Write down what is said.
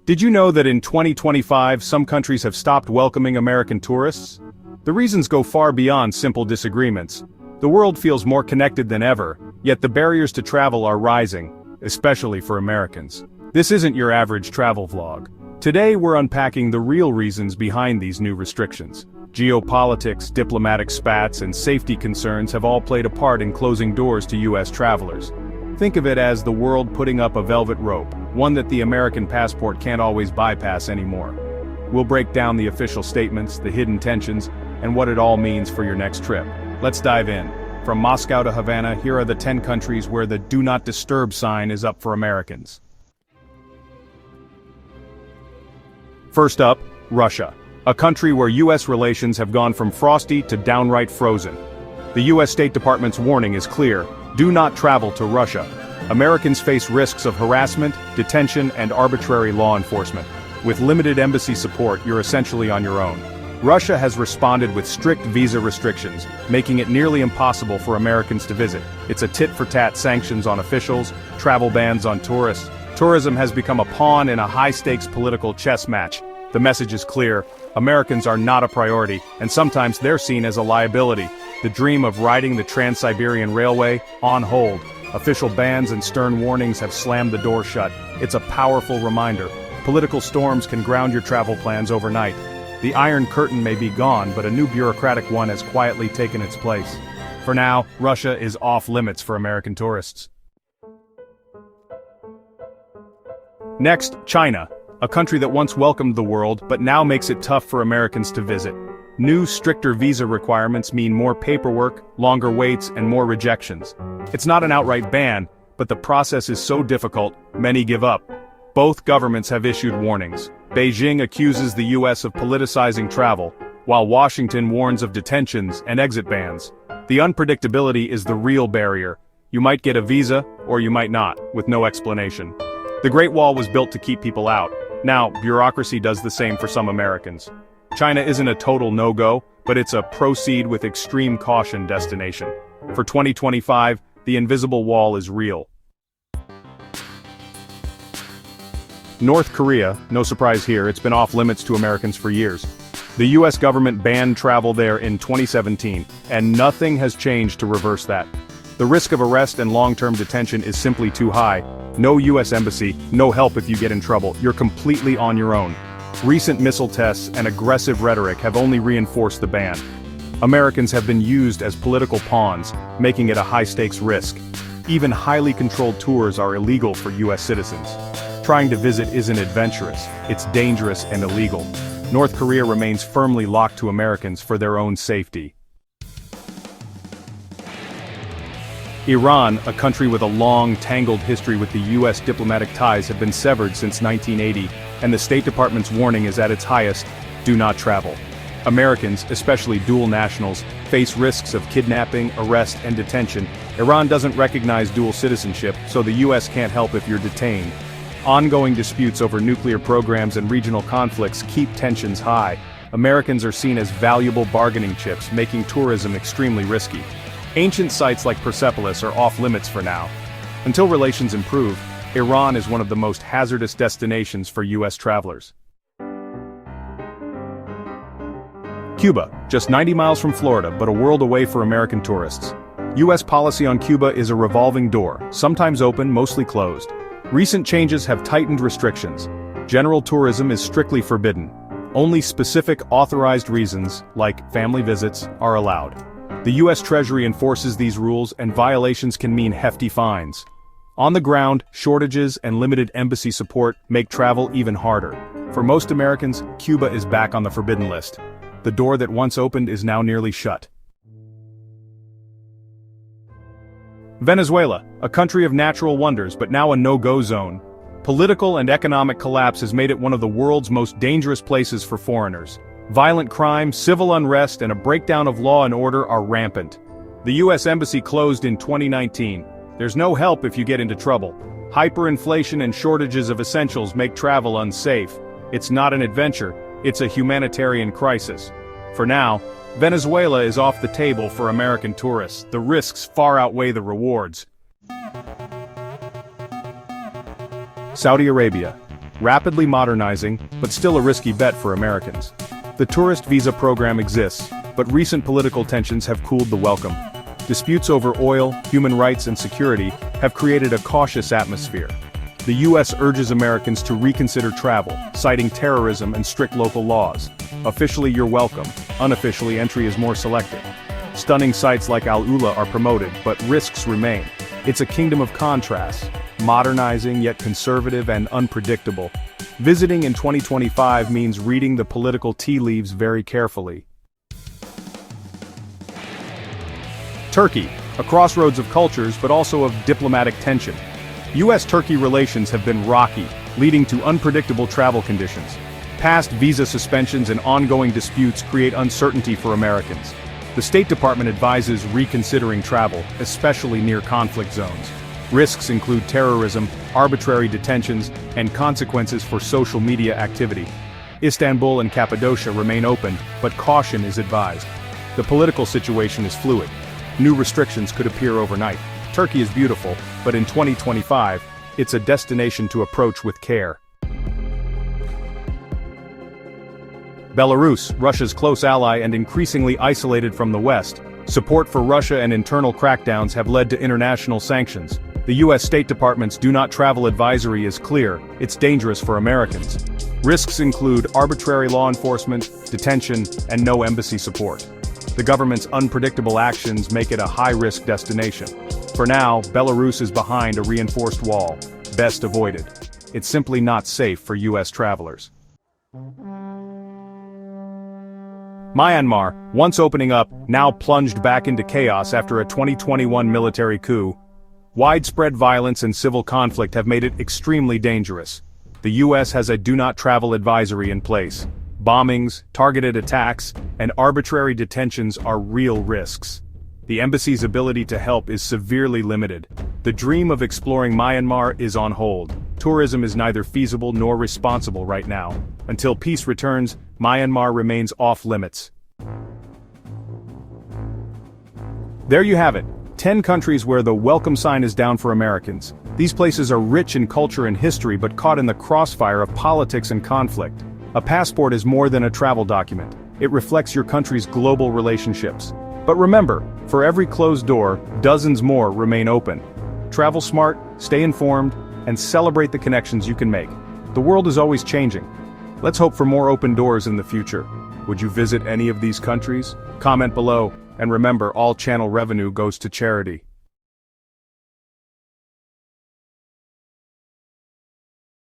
Did you know that in 2025 some countries have stopped welcoming American tourists? The reasons go far beyond simple disagreements. The world feels more connected than ever, yet the barriers to travel are rising, especially for Americans. This isn't your average travel vlog. Today we're unpacking the real reasons behind these new restrictions. Geopolitics, diplomatic spats, and safety concerns have all played a part in closing doors to U.S. travelers. Think of it as the world putting up a velvet rope, one that the American passport can't always bypass anymore. We'll break down the official statements, the hidden tensions, and what it all means for your next trip. Let's dive in. From Moscow to Havana, here are the 10 countries where the Do Not Disturb sign is up for Americans. First up, Russia, a country where U.S. relations have gone from frosty to downright frozen. The U.S. State Department's warning is clear: do not travel to Russia. Americans face risks of harassment, detention, and arbitrary law enforcement. With limited embassy support, you're essentially on your own. Russia has responded with strict visa restrictions, making it nearly impossible for Americans to visit. It's a tit-for-tat sanctions on officials, travel bans on tourists. Tourism has become a pawn in a high-stakes political chess match. The message is clear: Americans are not a priority, and sometimes they're seen as a liability. The dream of riding the Trans-Siberian Railway, on hold. Official bans and stern warnings have slammed the door shut. It's a powerful reminder. Political storms can ground your travel plans overnight. The Iron Curtain may be gone, but a new bureaucratic one has quietly taken its place. For now, Russia is off limits for American tourists. Next, China, a country that once welcomed the world, but now makes it tough for Americans to visit. New, stricter visa requirements mean more paperwork, longer waits, and more rejections. It's not an outright ban, but the process is so difficult, many give up. Both governments have issued warnings. Beijing accuses the U.S. of politicizing travel, while Washington warns of detentions and exit bans. The unpredictability is the real barrier. You might get a visa, or you might not, with no explanation. The Great Wall was built to keep people out. Now, bureaucracy does the same for some Americans. China isn't a total no-go, but it's a proceed with extreme caution destination. For 2025, the invisible wall is real. North Korea, no surprise here, it's been off limits to Americans for years. The U.S. government banned travel there in 2017, and nothing has changed to reverse that. The risk of arrest and long-term detention is simply too high. No U.S. embassy, no help if you get in trouble. You're completely on your own. Recent missile tests and aggressive rhetoric have only reinforced the ban. Americans have been used as political pawns, making it a high-stakes risk. Even highly controlled tours are illegal for U.S. citizens. Trying to visit isn't adventurous, it's dangerous and illegal. North Korea remains firmly locked to Americans for their own safety. Iran, a country with a long, tangled history with the U.S. diplomatic ties, have been severed since 1980, and the State Department's warning is at its highest: do not travel. Americans, especially dual nationals, face risks of kidnapping, arrest, and detention. Iran doesn't recognize dual citizenship, so the U.S. can't help if you're detained. Ongoing disputes over nuclear programs and regional conflicts keep tensions high. Americans are seen as valuable bargaining chips, making tourism extremely risky. Ancient sites like Persepolis are off limits for now. Until relations improve, Iran is one of the most hazardous destinations for U.S. travelers. Cuba, just 90 miles from Florida, but a world away for American tourists. U.S. policy on Cuba is a revolving door, sometimes open, mostly closed. Recent changes have tightened restrictions. General tourism is strictly forbidden. Only specific authorized reasons, like family visits, are allowed. The U.S. Treasury enforces these rules, and violations can mean hefty fines. On the ground, shortages and limited embassy support make travel even harder. For most Americans, Cuba is back on the forbidden list. The door that once opened is now nearly shut. Venezuela, a country of natural wonders but now a no-go zone. Political and economic collapse has made it one of the world's most dangerous places for foreigners. Violent crime, civil unrest, and a breakdown of law and order are rampant. The U.S. Embassy closed in 2019. There's no help if you get into trouble. Hyperinflation and shortages of essentials make travel unsafe. It's not an adventure, it's a humanitarian crisis. For now, Venezuela is off the table for American tourists. The risks far outweigh the rewards. Saudi Arabia. rapidly modernizing, but still a risky bet for Americans. The tourist visa program exists, but recent political tensions have cooled the welcome. Disputes over oil, human rights and security have created a cautious atmosphere. The U.S. urges Americans to reconsider travel, citing terrorism and strict local laws. Officially you're welcome, unofficially entry is more selective. Stunning sites like Al Ula are promoted, but risks remain. It's a kingdom of contrasts, modernizing yet conservative and unpredictable. Visiting in 2025 means reading the political tea leaves very carefully. Turkey, a crossroads of cultures but also of diplomatic tension. U.S.-Turkey relations have been rocky, leading to unpredictable travel conditions. Past visa suspensions and ongoing disputes create uncertainty for Americans. The State Department advises reconsidering travel, especially near conflict zones. Risks include terrorism, arbitrary detentions, and consequences for social media activity. Istanbul and Cappadocia remain open, but caution is advised. The political situation is fluid. New restrictions could appear overnight. Turkey is beautiful, but in 2025, it's a destination to approach with care. Belarus, Russia's close ally and increasingly isolated from the West. Support for Russia and internal crackdowns have led to international sanctions. The U.S. State Department's do not travel advisory is clear: it's dangerous for Americans. Risks include arbitrary law enforcement, detention, and no embassy support. The government's unpredictable actions make it a high-risk destination. For now, Belarus is behind a reinforced wall, best avoided. It's simply not safe for U.S. travelers. Myanmar, once opening up, now plunged back into chaos after a 2021 military coup. Widespread violence and civil conflict have made it extremely dangerous. The U.S. has a do-not-travel advisory in place. Bombings, targeted attacks, and arbitrary detentions are real risks. The embassy's ability to help is severely limited. The dream of exploring Myanmar is on hold. Tourism is neither feasible nor responsible right now. Until peace returns, Myanmar remains off-limits. There you have it, 10 countries where the welcome sign is down for Americans. These places are rich in culture and history but caught in the crossfire of politics and conflict. A passport is more than a travel document. It reflects your country's global relationships. But remember, for every closed door, dozens more remain open. Travel smart, stay informed, and celebrate the connections you can make. The world is always changing. Let's hope for more open doors in the future. Would you visit any of these countries? Comment below, and remember, all channel revenue goes to charity.